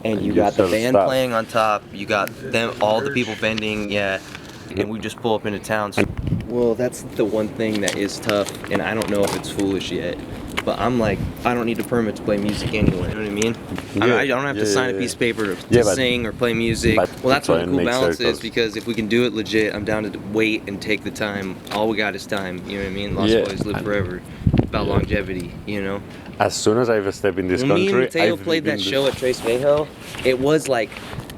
and you got the band playing on top, you got them, all the people vending, and we just pull up into town. Well, that's the one thing that is tough, and I don't know if it's foolish yet, but I'm like, I don't need a permit to play music anyway, you know what I mean? I don't have to sign a piece of paper to sing or play music. Well, that's what the cool balance is, because if we can do it legit, I'm down to wait and take the time. All we got is time, you know what I mean? Lost Boys live forever. About longevity, you know? As soon as I've stepped in this country, me and Mateo played that show at Tres Vejo, it was like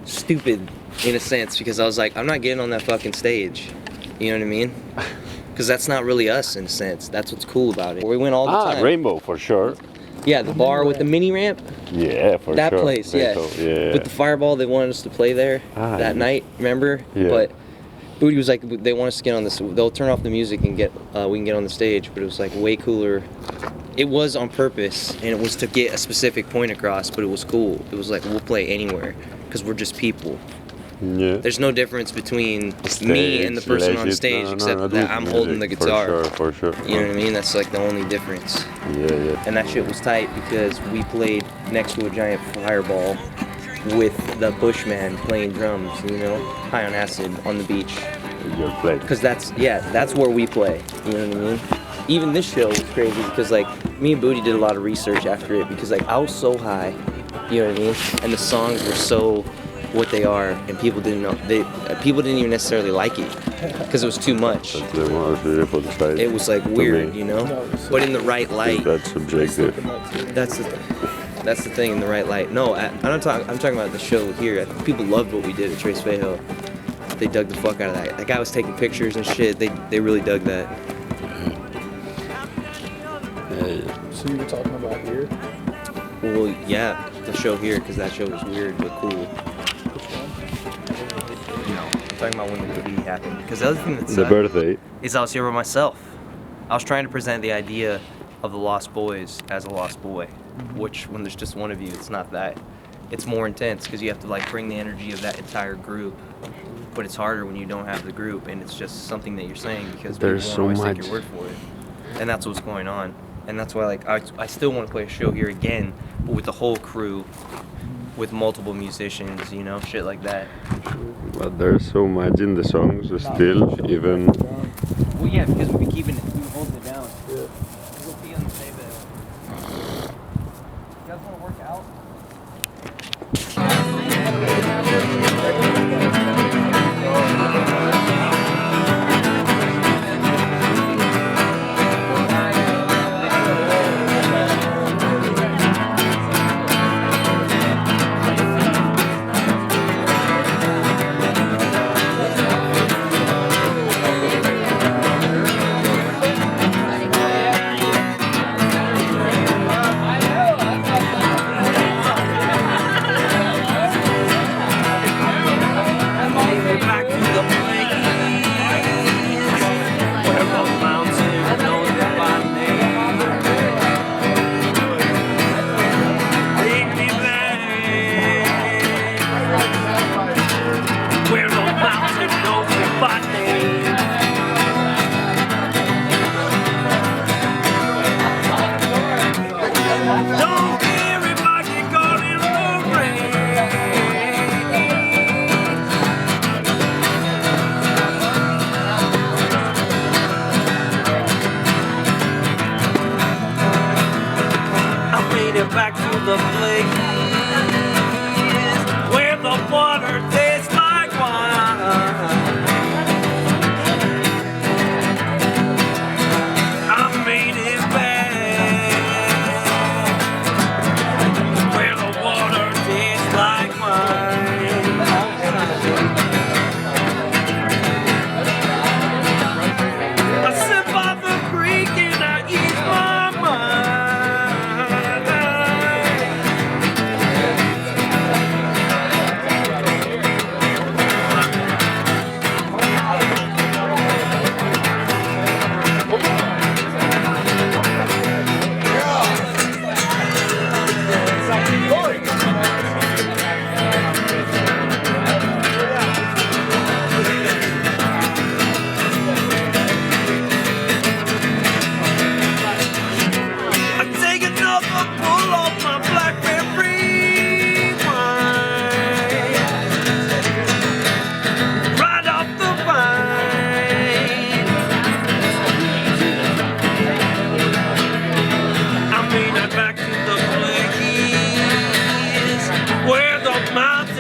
stupid in a sense, because I was like, I'm not getting on that fucking stage. You know what I mean? Because that's not really us in a sense. That's what's cool about it. We went all the time. Rainbow for sure. Yeah, the bar with the mini ramp. Yeah, for that sure. That place, yeah. With the Fireball, they wanted us to play there that night. Remember? Yeah. But Booty was like, they want us to get on this. They'll turn off the music and we can get on the stage. But it was like way cooler. It was on purpose, and it was to get a specific point across. But it was cool. It was like, we'll play anywhere because we're just people. Yeah. There's no difference between me and the person on stage, except that I'm holding the guitar. For sure. You know what I mean? That's like the only difference. Yeah. And that shit was tight because we played next to a giant Fireball with the Bushman playing drums, you know, high on acid on the beach. Your place. Because that's where we play. You know what I mean? Even this show was crazy because like me and Booty did a lot of research after it, because like I was so high, you know what I mean? And the songs were so what they are, and people didn't know. People didn't even necessarily like it because it was too much. It was like weird, you know. But in the right light. That's subjective. That's the thing, in the right light. No, I'm talking about the show here. People loved what we did at Tres Vejo. They dug the fuck out of that. That guy was taking pictures and shit. They really dug that. So you were talking about here? Well, yeah, the show here, because that show was weird but cool. I'm talking about when the movie happened. Because the other thing that's the birthday is I was here by myself. I was trying to present the idea of the Lost Boys as a lost boy, which when there's just one of you, it's not that. It's more intense because you have to like bring the energy of that entire group. But it's harder when you don't have the group, and it's just something that you're saying because there's people won't so always much. take your word for it. And that's what's going on. And that's why like I still want to play a show here again, but with the whole crew, with multiple musicians, you know, shit like that. But there's so much in the songs still, even. Well, yeah, because we've been keeping it, we've been holding it down. Yeah. We'll be on the same bed. You guys want to work out?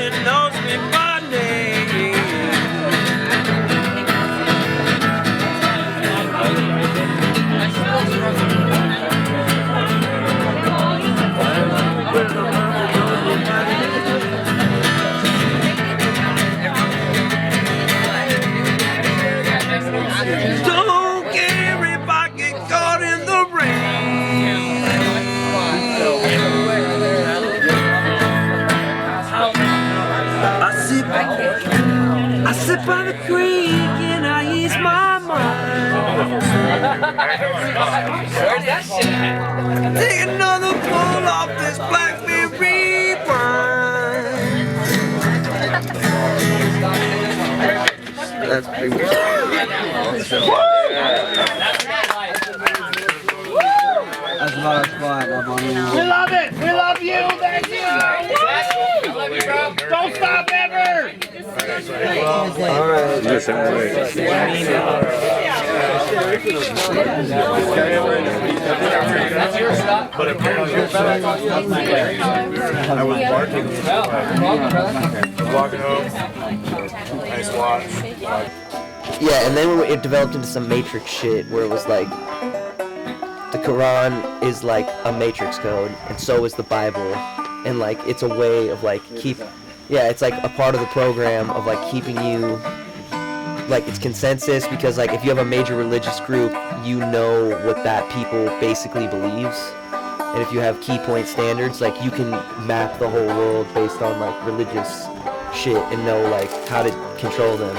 Nobody knows me by name. Don't care if I get caught in the rain. I sit by the creek and I ease my mind. Take another pull off this Blackberry wine. That's pretty much That's about our spot, love on you. We love it. We love you. Thank you. I love you, bro. Don't stop ever. Alright. The same way. That's your stuff. But apparently I was barking. Walking home. Nice watch. Yeah, and then it developed into some Matrix shit where it was like the Quran is like a Matrix code, and so is the Bible, and like it's a way of like it's like a part of the program of like keeping you like it's consensus, because like if you have a major religious group, you know what that people basically believes, and if you have key point standards, like you can map the whole world based on like religious shit and know like how to control them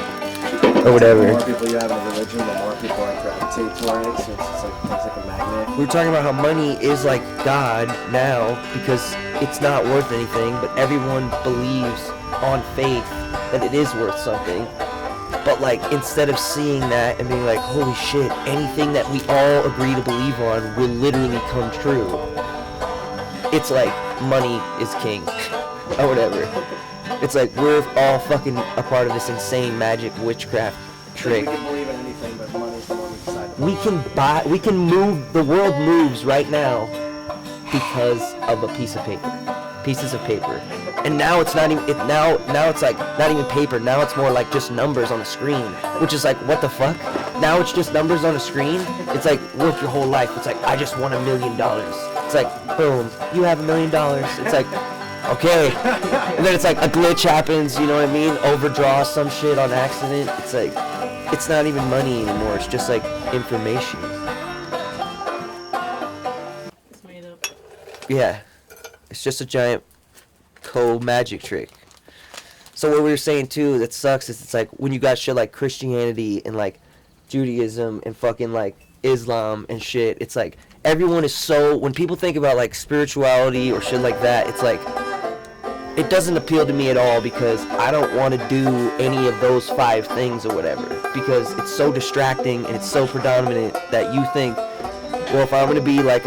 or whatever. The more people you have in a religion, the more people like gravitate toward it, so it's like a magnet. We were talking about how money is like God now because it's not worth anything, but everyone believes on faith that it is worth something. But like instead of seeing that and being like, holy shit, anything that we all agree to believe on will literally come true. It's like money is king or whatever. It's like we're all fucking a part of this insane magic witchcraft trick. We can believe in anything, but money's the one we decide. We can move, the world moves right now because of a piece of paper, pieces of paper. And now it's not even, now it's like not even paper, now it's more like just numbers on a screen, which is like, what the fuck? Now it's just numbers on a screen? It's like worth your whole life. It's like, I just won $1 million. It's like, boom, you have $1 million. It's like, okay. And then it's like a glitch happens, you know what I mean? Overdraw some shit on accident. It's like, it's not even money anymore. It's just like information. It's made up. Yeah. It's just a giant cold magic trick. So what we were saying too that sucks is it's like when you got shit like Christianity and like Judaism and fucking like Islam and shit, it's like everyone is so, when people think about like spirituality or shit like that, it's like it doesn't appeal to me at all because I don't want to do any of those 5 things or whatever, because it's so distracting and it's so predominant that you think, well, if I'm going to be like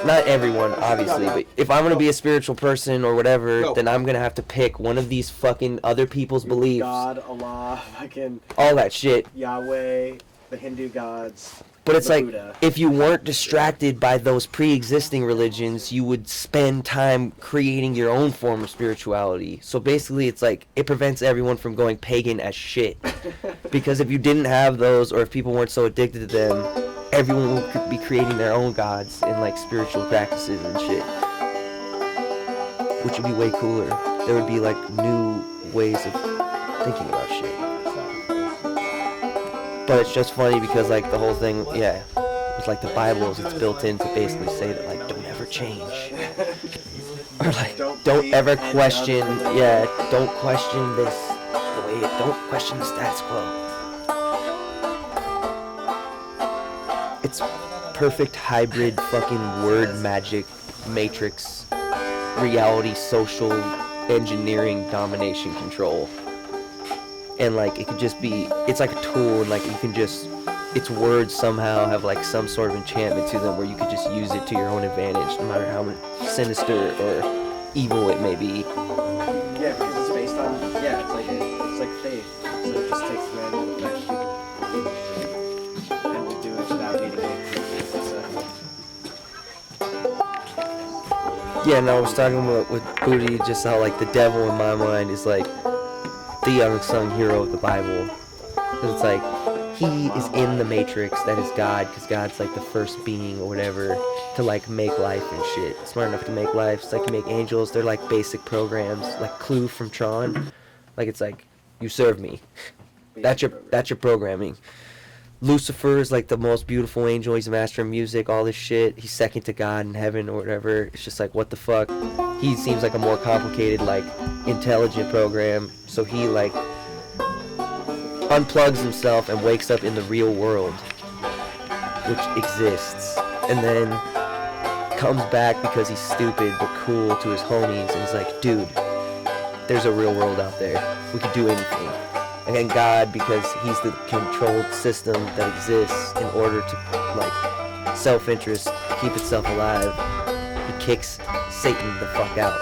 not everyone obviously, but if I'm going to be a spiritual person or whatever, then I'm going to have to pick one of these fucking other people's beliefs. God, Allah, fucking all that shit. Yahweh, the Hindu gods. But it's like, Buddha. if you weren't distracted by those pre-existing religions, you would spend time creating your own form of spirituality. So basically, it's like, it prevents everyone from going pagan as shit. Because if you didn't have those, or if people weren't so addicted to them, everyone would be creating their own gods and like spiritual practices and shit. Which would be way cooler. There would be like new ways of thinking about shit. But it's just funny because like the whole thing, with like the Bibles, it's built in to basically say that like don't ever change, or like don't ever question, don't question this the way don't question the status quo. It's perfect hybrid fucking word magic, matrix, reality, social engineering, domination, control. And like it could just be, it's like a tool, and like you can just, its words somehow have like some sort of enchantment to them where you could just use it to your own advantage, no matter how sinister or evil it may be. Yeah, because it's based on, it's like faith. So it just takes the man to and to do it without needing anything. Yeah, no, I was talking about with Booty, just how like the devil in my mind is like the unsung hero of the Bible. 'Cause it's like he is in the Matrix that is God, because God's like the first being or whatever to like make life and shit. Smart enough to make life. It's like make angels. They're like basic programs, like Clue from Tron. Like it's like you serve me. That's your programming. Lucifer is like the most beautiful angel. He's a master of music, all this shit. He's second to God in heaven or whatever. It's just like, what the fuck? He seems like a more complicated, like, intelligent program. So he, like, unplugs himself and wakes up in the real world, which exists. And then comes back because he's stupid but cool to his homies. And he's like, dude, there's a real world out there. We could do anything. And then God, because he's the controlled system that exists in order to, like, self-interest, keep itself alive, he kicks Satan the fuck out.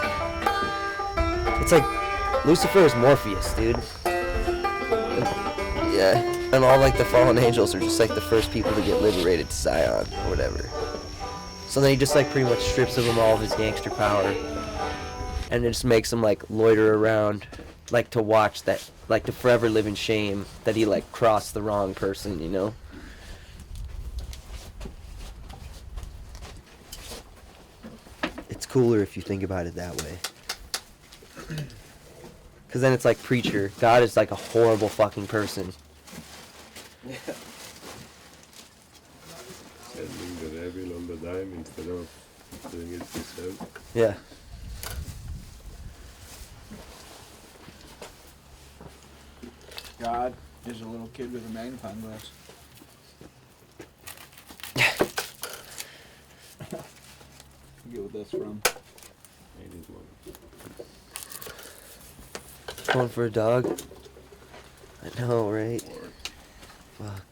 It's like, Lucifer is Morpheus, dude. Yeah. And all, like, the fallen angels are just, like, the first people to get liberated to Zion, or whatever. So then he just, like, pretty much strips of him all of his gangster power. And it just makes him, like, loiter around, like, to watch that, like, to forever live in shame that he, like, crossed the wrong person, you know? It's cooler if you think about it that way. Because then it's like Preacher. God is, like, a horrible fucking person. Yeah. Sending the devil on the dime instead of doing it yourself. Yeah. God is a little kid with a magnifying glass. I get what that's from. Going for a dog? I know, right? Fuck.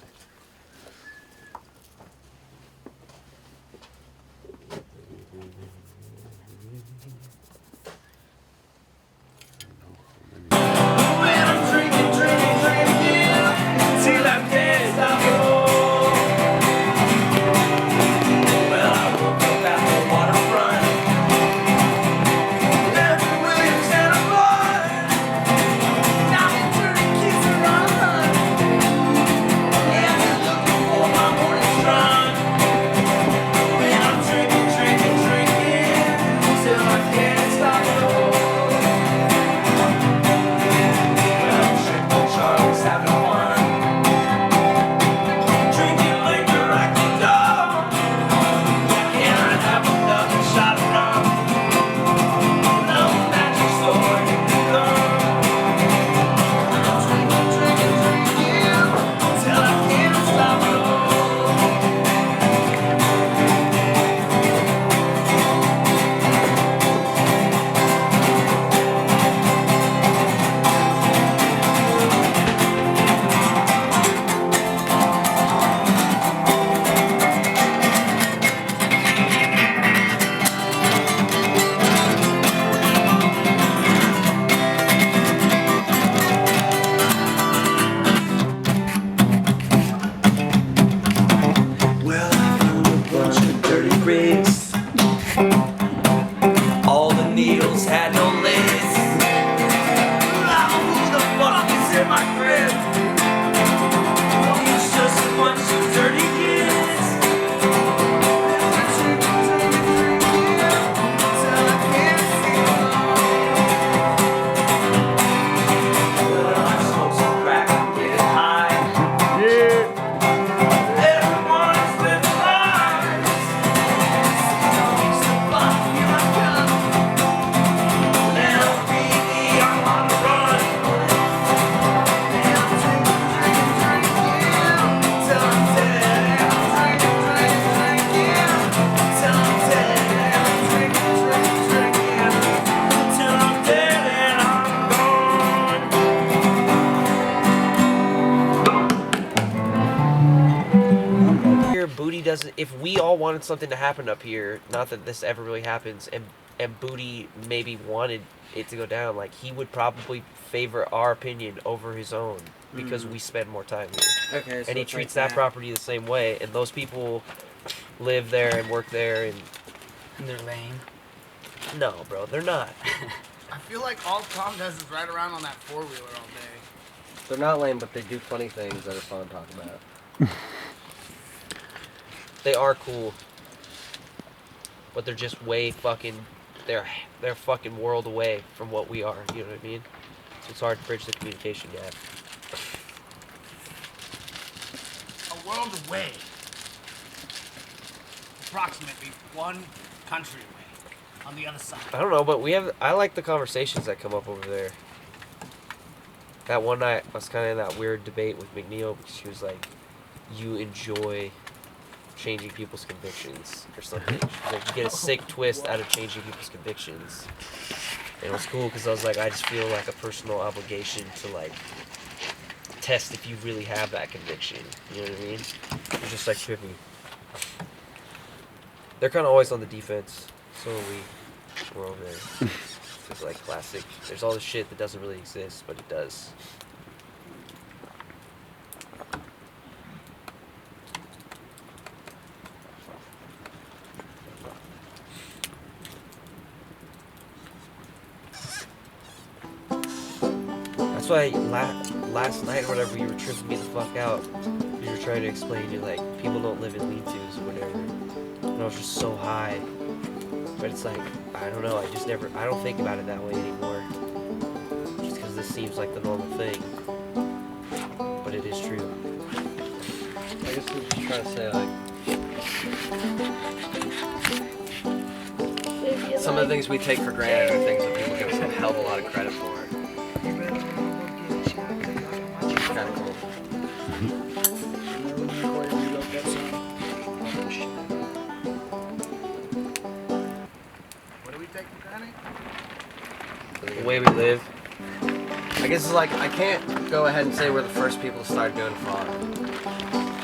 If we all wanted something to happen up here, not that this ever really happens, and Booty maybe wanted it to go down, like, he would probably favor our opinion over his own because we spend more time here. Okay, so and he it's treats like that property the same way, and those people live there and work there, and they're lame. No, bro, they're not. I feel like all Tom does is ride around on that four-wheeler all day. They're not lame, but they do funny things that are fun to talk about. They are cool, but they're just way fucking. They're a fucking world away from what we are. You know what I mean? So it's hard to bridge the communication gap. A world away. Approximately one country away. On the other side. I don't know, but I like the conversations that come up over there. That one night, I was kind of in that weird debate with McNeil because she was like, "You enjoy changing people's convictions or something." She's like, "You get a sick twist out of changing people's convictions." And it was cool because I was like, I just feel like a personal obligation to like test if you really have that conviction. You know what I mean? It's just like trippy. They're kind of always on the defense. So are we. We're over there. It's like classic. There's all this shit that doesn't really exist, but it does. That's why last night or whatever, you were tripping me the fuck out. You were trying to explain to like people don't live in lean-tos or whatever. And I was just so high. But it's like, I don't know, I don't think about it that way anymore. Just because this seems like the normal thing. But it is true. I guess we're just trying to say, like, some of the things we take for granted are things that people give us a hell of a lot of credit for. It's kind of cool. What do we take for granted? The way we live. I guess it's like, I can't go ahead and say we're the first people to start doing fun.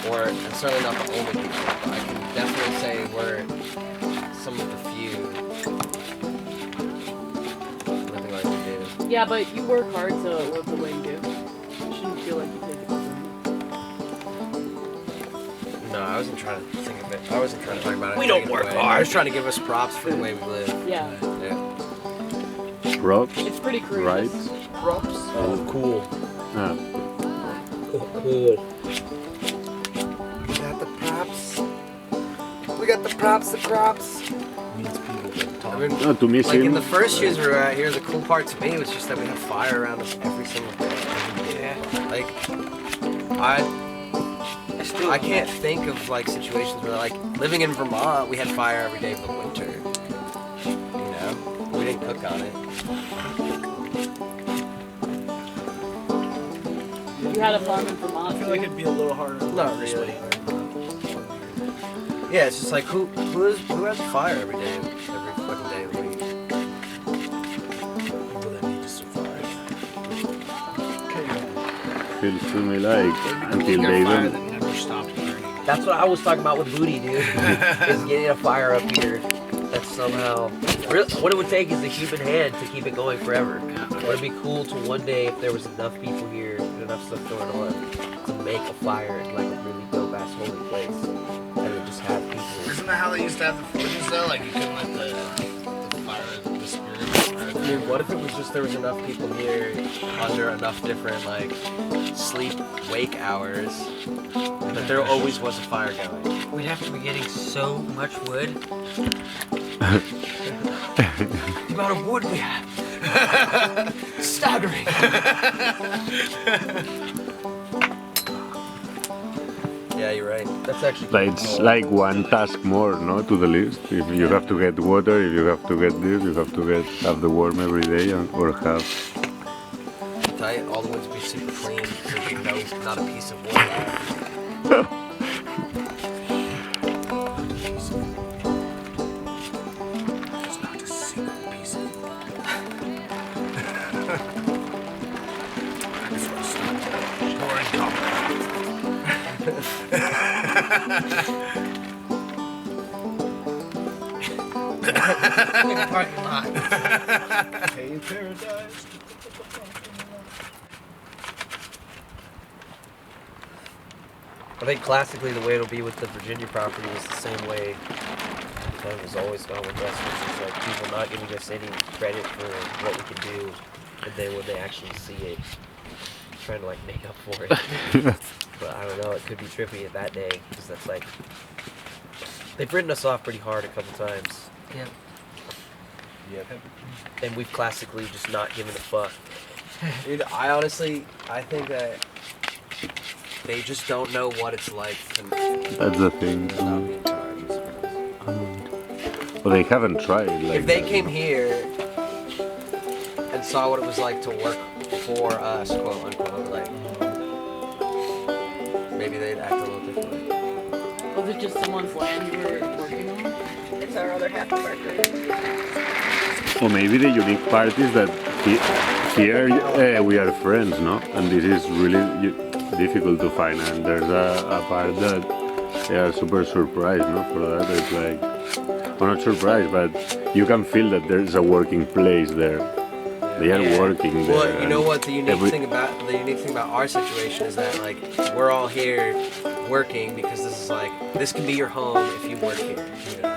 Or, and certainly not the only people, but I can definitely say we're some of the few living like we do. Yeah, but you work hard to live the way you do. You shouldn't feel like you take it for granted. No, I wasn't trying to think of it. I wasn't trying to talk about it. We in a don't negative work way. hard. I was trying to give us props for the way we live. Yeah. Yeah. Props, It's pretty crude. right? Props. Oh, cool. Ah, Cool. We got the props. We got the props, the props. I mean, no, to me, like in same. the first years we were out here, the cool part to me was just that we had fire around us every single day. Yeah. Like, I can't think of like situations where like living in Vermont, we had fire every day of the winter. You know, we didn't cook on it. You had a farm in Vermont. I feel like it'd be a little harder. Not really. Yeah, it's just like who has fire every day, every fucking day of the week. People that need to survive. Feels to me like until they Fire don't. that never stopped burning. That's what I was talking about with Booty, dude. Is getting a fire up here. That's somehow. What it would take is the human hand to keep it going forever. But it'd be cool to one day, if there was enough people here and enough stuff going on, to make a fire in like a really dope ass holy place. And then just have people. Isn't that how they used to have the forges though? Like you couldn't let the fire, the spirit. I mean, what if it was just there was enough people here under enough different like sleep wake hours that there always was a fire going? We'd have to be getting so much wood. The amount of wood we have. Staggering. Yeah, you're right. That's actually. Like, it's like one task more, no, to the list. If you have to get water, if you have to get this, you have to have the worm every day, or have. Tight. All the woods be super clean. There'd be not a piece of wood left. There's not a single piece of wood. That's what's storing In a parking lot. Hey, paradise. I think classically the way it'll be with the Virginia property is the same way kind of has always gone with us, which is like people not giving us any credit for what we can do, and then when they actually see it, trying to like make up for it. But I don't know, it could be trippy at that day, because that's like, they've written us off pretty hard a couple times. Yep. Yep. And we've classically just not given a fuck. Dude, I think that they just don't know what it's like to That's the thing. not be in charge. Well, they haven't tried. Like If they came here and saw what it was like to work for us, quote unquote, like maybe they'd act a little differently. Was it just someone's land you were working on? It's our other half of our career. Or maybe the unique part is that here we are friends, no? And this is really difficult to find. And there's a part that they are super surprised, no? For that, it's like, well, not surprised, but you can feel that there's a working place there. They are working there. Well, you know what the unique thing about our situation is that like we're all here working because this can be your home if you work here, you know?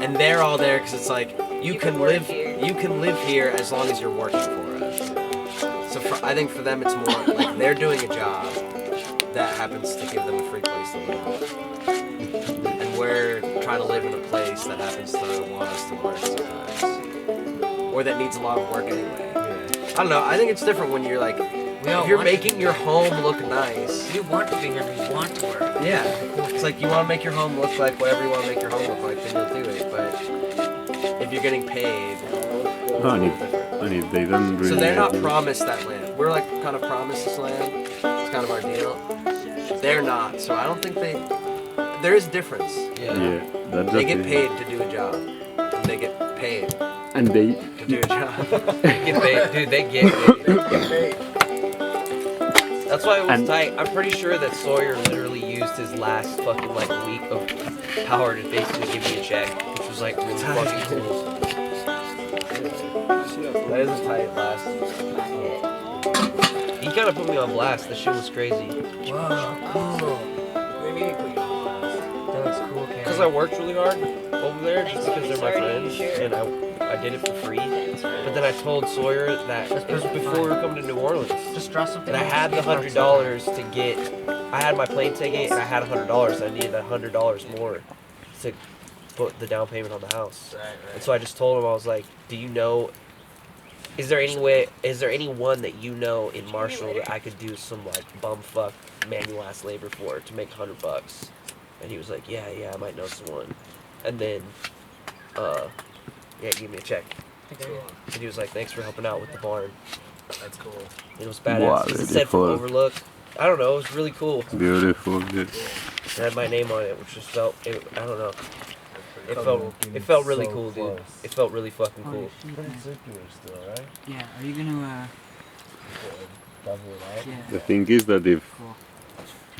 And they're all there because it's like you can live here as long as you're working for us. So I think for them it's more like they're doing a job that happens to give them a free place to live, and we're trying to live in a place that happens to want us to work sometimes, or that needs a lot of work anyway. I don't know. I think it's different when you're like, if you're making your home look nice. You want to be here, you want to work. Yeah. It's like you want to make your home look like whatever you want to make your home look like, then you'll do it. But if you're getting paid, No, and if they don't really. so they're not promised that land. We're like kind of promised this land. It's kind of our deal. They're not. So I don't think there is a difference. Yeah, that's They the get thing. paid to do a job. And they get paid And they. to do a job. They get paid. Dude, they get paid. That's why it was tight. I'm pretty sure that Sawyer literally used his last fucking like week of power to basically give me a check, which was like really fucking cool. That is a tight last. He kind of put me on blast. The shit was crazy. Whoa, cool. That's cool, Cam. Because I worked really hard over there, just because they're my friends, and I did it for free. But then I told Sawyer that it was before we were coming to New Orleans. Just draw something. And I had the $100 to get. I had my plane ticket, and I had $100. I needed $100 more to put the down payment on the house. And so I just told him, I was like, "Do you know? Is there anyone that you know in Marshall that I could do some like bumfuck manual ass labor for to make $100?" And he was like, "Yeah, I might know someone." And then, he gave me a check. And he was like, "Thanks for helping out with the barn." That's cool. It was badass. Wow, It said from beautiful. Overlook. I don't know. It was really cool. Beautiful. Yes. It had my name on it, which just felt. I don't know. It felt really cool, dude. It felt really fucking cool. Pretty circular still, right? Yeah, are you gonna, Double it out. yeah. The thing is that if. Cool.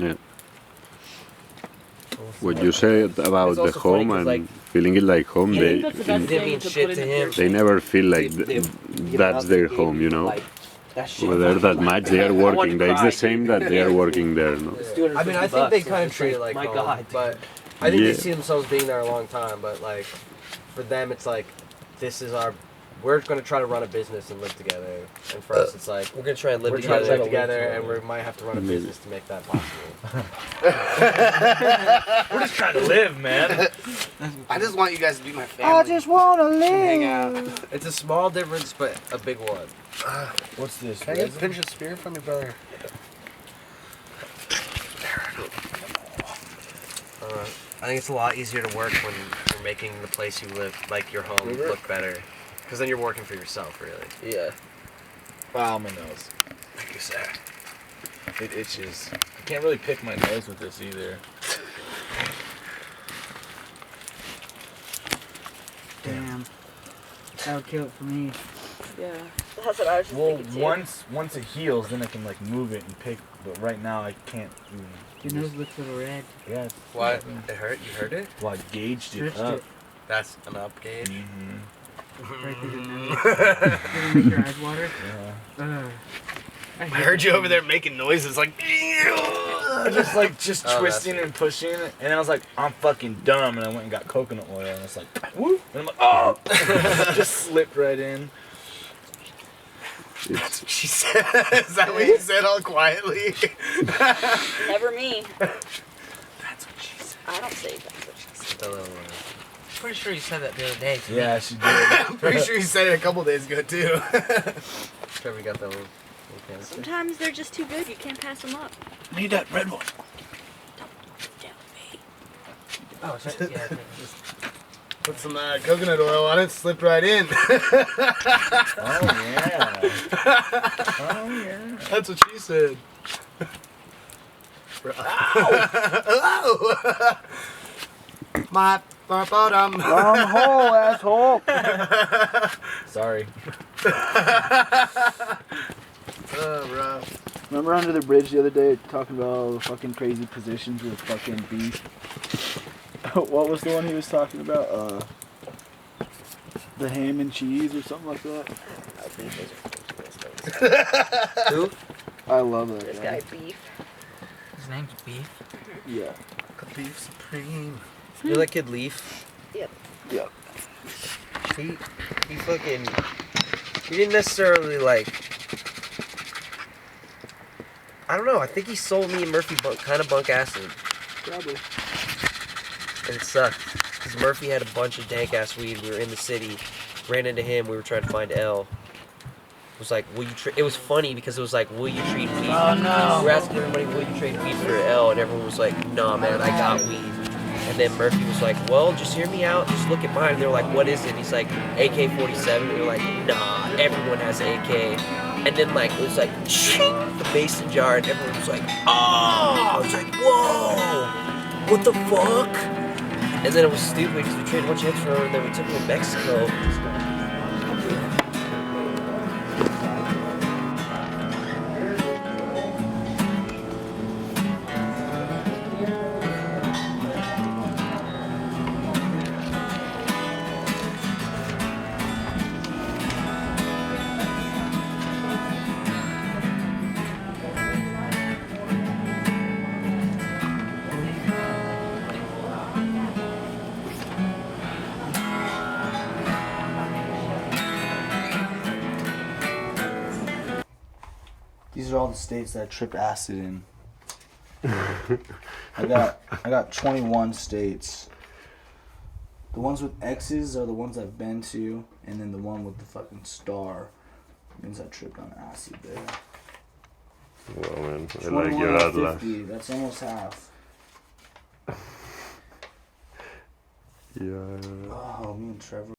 Yeah. What you said about It's the also funny home 'cause, and like, feeling it like home, I they think that's the best didn't thing mean to shit put to in him. the they never feel like that's their home, you know. Whether that much they are working there, it's the same that they are working there, no. I mean, I think they kind of treat it like my home, God. but I think Yeah. they see themselves being there a long time. But like, for them, it's like this is we're gonna try to run a business and live together. And for us, it's like We're gonna try and live we're trying to together. live together, and we might have to run a business to make that possible. We're just trying to live, man. I just want you guys to be my family. wanna hang out. It's a small difference, but a big one. What's this? Can I get a pinch of spirit from you, brother? I think it's a lot easier to work when you're making the place you live, like your home, look better. Because then you're working for yourself, really. Yeah. Wow, my nose. Thank you, sir. It itches. I can't really pick my nose with this either. Damn. That would kill it for me. Yeah. That's what I was just Well, thinking too. once it heals, then I can like move it and pick. But right now, I can't even. Your nose looks a little red. Yeah, it's- What? It hurt? You heard it? Well, I gauged it Stretched up. it That's an up gauge. Mm-hmm. right through the nose. Did it make your eyes water? Yeah. I I heard you over there making noises like. just twisting and pushing, and then I was like, I'm fucking dumb, and I went and got coconut oil, and it's like, whoop, and I'm like, oh, just slipped right in. That's what she said. Is that what you said all quietly? Never me. That's what she said. I don't say that's what she said. Pretty sure you said that the other day. Yeah, she did. I'm pretty sure you said it a couple days ago too. Trevor got that one. Okay. Sometimes they're just too good. You can't pass them up. Need that red one. Oh, sorry. Yeah. Put some coconut oil on it, slipped right in. Oh yeah. Oh yeah. That's what she said. Ow! My bottom. Wrong hole, asshole. Sorry. Bro. Remember under the bridge the other day talking about all the fucking crazy positions with fucking beef? What was the one he was talking about? The ham and cheese or something like that? Who? I love that This guy. guy beef. His name's Beef. Yeah. Beef supreme. You know that kid Leaf? Yep. Yep. He fucking, he didn't necessarily like, I don't know, I think he sold me and Murphy kind of bunk acid. Probably. And it sucked. Because Murphy had a bunch of dank ass weed. We were in the city, ran into him, we were trying to find L. It was like, it was funny because it was like, will you trade weed? Oh, no. We were asking everybody, will you trade weed for L? And everyone was like, nah man, I got weed. And then Murphy was like, well, just hear me out, just look at mine. And they were like, what is it? And he's like, AK-47. And we were like, nah, everyone has an AK. And then like, it was like, ching, the mason jar, and everyone was like, oh! I was like, whoa! What the fuck? And then it was stupid because we traded a bunch of hits for her, and then we took him to Mexico. These are all the states that I tripped acid in. I got 21 states. The ones with X's are the ones I've been to, and then the one with the fucking star means I tripped on acid there. Well, man, I 21 like your out of Atlas. 50, that's almost half. Yeah. Oh, me and Trevor.